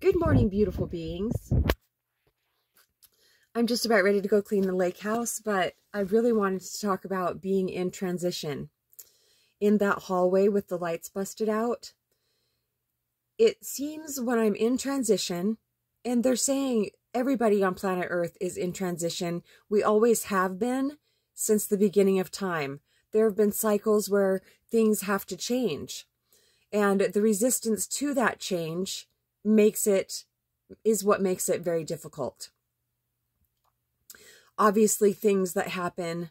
Good morning, beautiful beings. I'm just about ready to go clean the lake house, but I really wanted to talk about being in transition. In that hallway with the lights busted out, it seems when I'm in transition, and they're saying everybody on planet Earth is in transition. We always have been since the beginning of time. There have been cycles where things have to change, and the resistance to that change is what makes it very difficult. Obviously, things that happen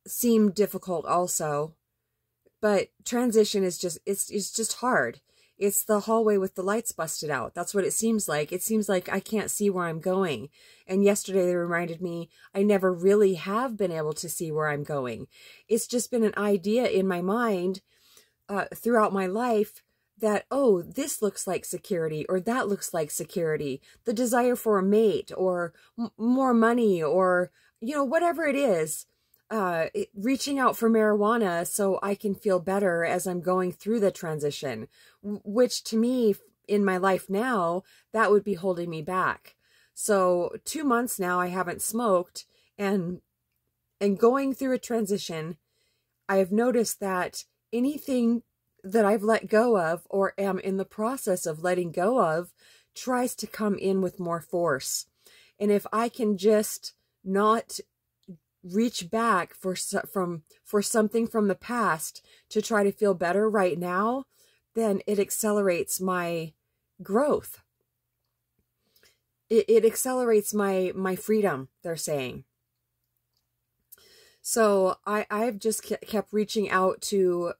seem difficult also, but transition is it's just hard. It's the hallway with the lights busted out. That's what it seems like. It seems like I can't see where I'm going. And yesterday they reminded me I never really have been able to see where I'm going. It's just been an idea in my mind throughout my life that, oh, this looks like security, or that looks like security, the desire for a mate, or more money, or, whatever it is, reaching out for marijuana so I can feel better as I'm going through the transition, which to me, in my life now, that would be holding me back. So 2 months now, I haven't smoked, and going through a transition, I have noticed that anything that I've let go of or am in the process of letting go of tries to come in with more force. And if I can just not reach back for something from the past to try to feel better right now, then it accelerates my growth. It accelerates my freedom, they're saying. So I've just kept reaching out to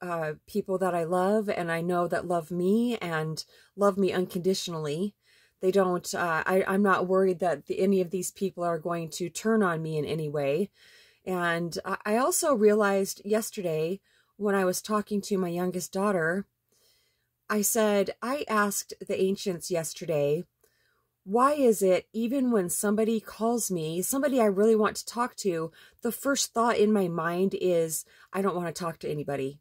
people that I love and I know that love me and love me unconditionally. They don't, I'm not worried that any of these people are going to turn on me in any way. And I also realized yesterday when I was talking to my youngest daughter, I asked the ancients yesterday, why is it even when somebody calls me, somebody I really want to talk to, the first thought in my mind is, I don't want to talk to anybody?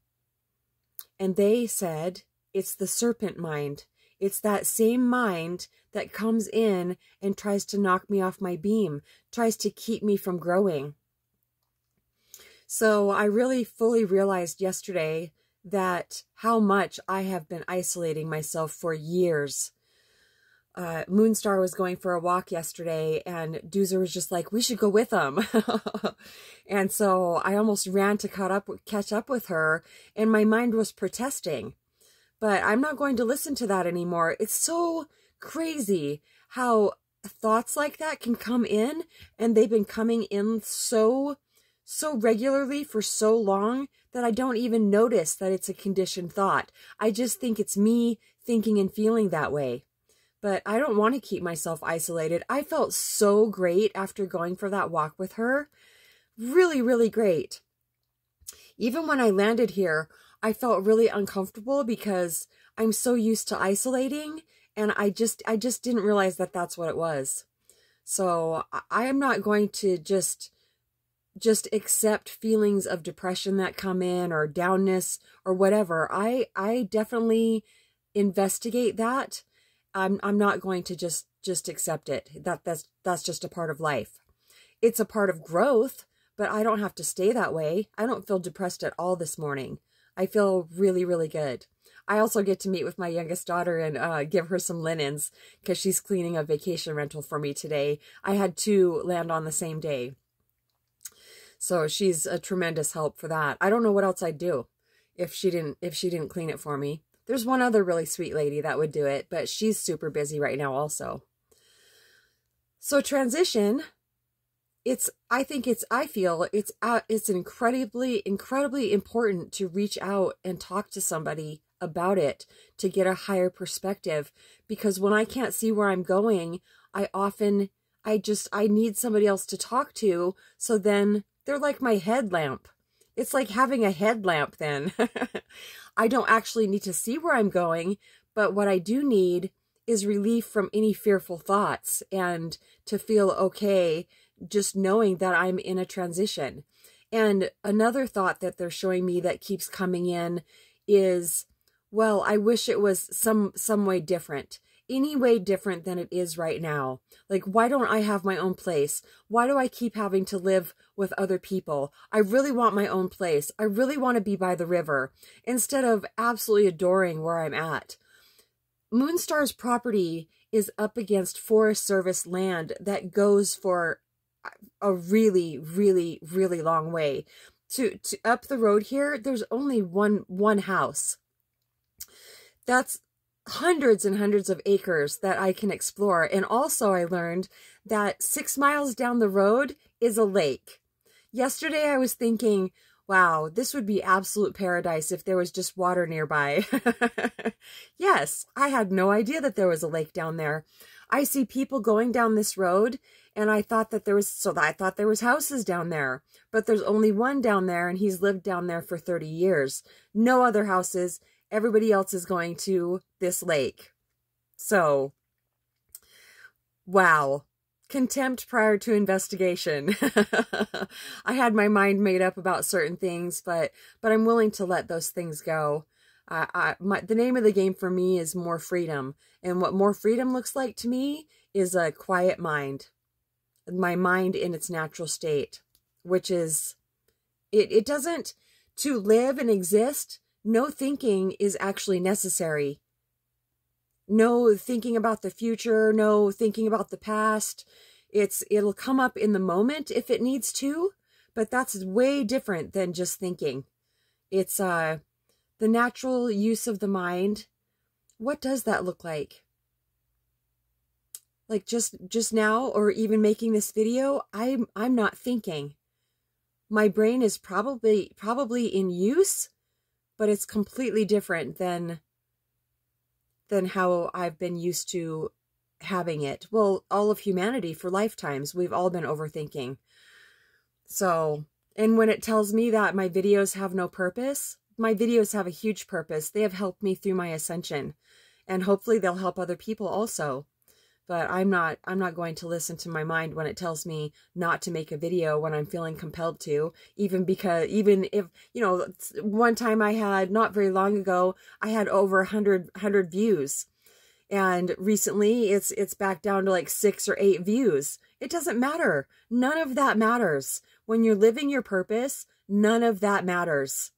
And they said, it's the serpent mind. It's that same mind that comes in and tries to knock me off my beam, tries to keep me from growing. So I really fully realized yesterday that how much I have been isolating myself for years. Moonstar was going for a walk yesterday and Doozer was just like, we should go with him. And so I almost ran to catch up with her, and my mind was protesting. But I'm not going to listen to that anymore. It's so crazy how thoughts like that can come in, and they've been coming in so regularly for so long that I don't even notice that it's a conditioned thought. I just think it's me thinking and feeling that way. But I don't want to keep myself isolated. I felt so great after going for that walk with her. Really, really great. Even when I landed here, I felt really uncomfortable because I'm so used to isolating, and I just didn't realize that that's what it was. So I am not going to just accept feelings of depression that come in, or downness or whatever. I definitely investigate that. I'm not going to just accept it. That's just a part of life. It's a part of growth, but I don't have to stay that way. I don't feel depressed at all this morning. I feel really, really good. I also get to meet with my youngest daughter and give her some linens because she's cleaning a vacation rental for me today. I had 2 land on the same day. So she's a tremendous help for that. I don't know what else I'd do if she didn't clean it for me. There's one other really sweet lady that would do it, but she's super busy right now also. So transition, I feel it's incredibly important to reach out and talk to somebody about it to get a higher perspective, because when I can't see where I'm going, I need somebody else to talk to. So then they're like my headlamp. It's like having a headlamp then. I don't actually need to see where I'm going, but what I do need is relief from any fearful thoughts and to feel okay just knowing that I'm in a transition. And another thought that they're showing me that keeps coming in is, well, I wish it was some way different. any way different than it is right now. Like, why don't I have my own place? Why do I keep having to live with other people? I really want my own place. I really want to be by the river instead of absolutely adoring where I'm at. Moonstar's property is up against Forest Service land that goes for a really, really, really long way. To up the road here, there's only one house. That's hundreds and hundreds of acres that I can explore. And also I learned that 6 miles down the road is a lake. Yesterday I was thinking, wow, this would be absolute paradise if there was just water nearby. Yes, I had no idea that there was a lake down there. I see people going down this road, and I thought that there was houses down there, but there's only one down there, and he's lived down there for 30 years. No other houses. Everybody else is going to this lake. So, wow. Contempt prior to investigation. I had my mind made up about certain things, but I'm willing to let those things go. The name of the game for me is more freedom. And what more freedom looks like to me is a quiet mind. My mind in its natural state, which is, it doesn't, to live and exist, no thinking is actually necessary. No thinking about the future, no thinking about the past. It'll come up in the moment if it needs to, but that's way different than just thinking. It's the natural use of the mind. What does that look like? Like just now, or even making this video, I'm not thinking. My brain is probably in use, but it's completely different than how I've been used to having it. Well, all of humanity for lifetimes, we've all been overthinking. So, and when it tells me that my videos have no purpose, my videos have a huge purpose. They have helped me through my ascension, and hopefully they'll help other people also. But I'm not going to listen to my mind when it tells me not to make a video when I'm feeling compelled to, even if, you know, one time I had, not very long ago, I had over 100 views. And recently it's back down to like 6 or 8 views. It doesn't matter. None of that matters. When you're living your purpose, none of that matters.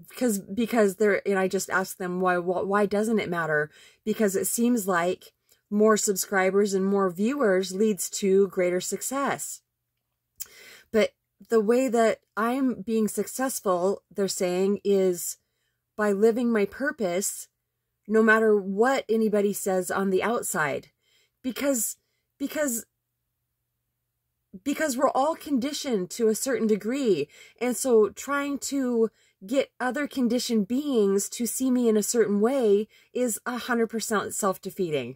Because and I just asked them, why doesn't it matter? Because it seems like more subscribers and more viewers leads to greater success. But the way that I'm being successful, they're saying, is by living my purpose, no matter what anybody says on the outside. Because we're all conditioned to a certain degree. And so trying to get other conditioned beings to see me in a certain way is 100% self-defeating.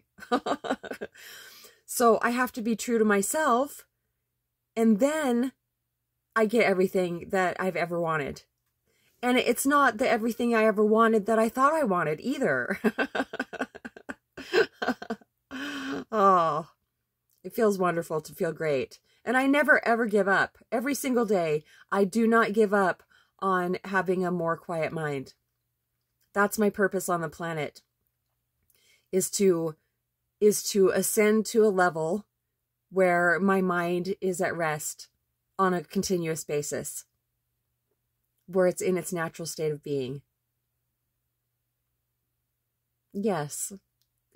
So I have to be true to myself, and then I get everything that I've ever wanted. And it's not the everything I ever wanted that I thought I wanted either. Oh, it feels wonderful to feel great. And I never ever give up. Every single day, I do not give up on having a more quiet mind. That's my purpose on the planet, is to ascend to a level where my mind is at rest on a continuous basis, where it's in its natural state of being. Yes.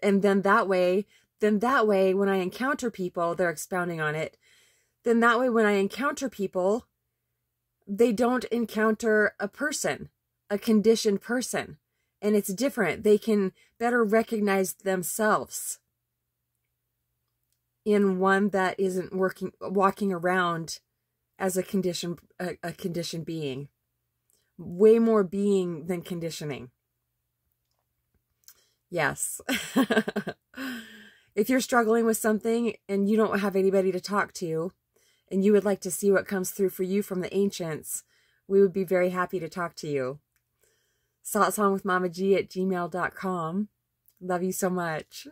And then that way, when I encounter people, they're expounding on it. Then that way, when I encounter people, they don't encounter a person, a conditioned person. And it's different. They can better recognize themselves in one that isn't walking around as a conditioned being. Way more being than conditioning. Yes. If you're struggling with something and you don't have anybody to talk to, and you would like to see what comes through for you from the ancients, we would be very happy to talk to you. Saltsongwithmamag@gmail.com. Love you so much.